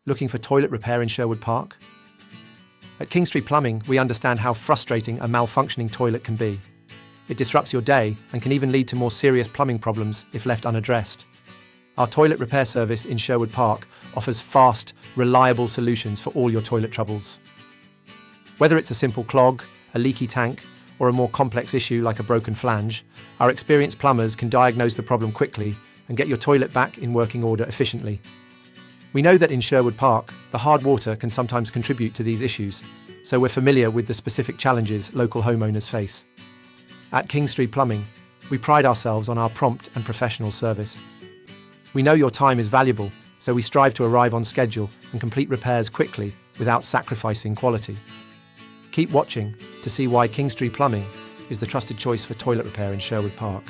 Looking for toilet repair in Sherwood Park? At Kingstree Plumbing, we understand how frustrating a malfunctioning toilet can be. It disrupts your day and can even lead to more serious plumbing problems if left unaddressed. Our toilet repair service in Sherwood Park offers fast, reliable solutions for all your toilet troubles. Whether it's a simple clog, a leaky tank, or a more complex issue like a broken flange, our experienced plumbers can diagnose the problem quickly and get your toilet back in working order efficiently. We know that in Sherwood Park, the hard water can sometimes contribute to these issues, so we're familiar with the specific challenges local homeowners face. At Kingstree Plumbing, we pride ourselves on our prompt and professional service. We know your time is valuable, so we strive to arrive on schedule and complete repairs quickly without sacrificing quality. Keep watching to see why Kingstree Plumbing is the trusted choice for toilet repair in Sherwood Park.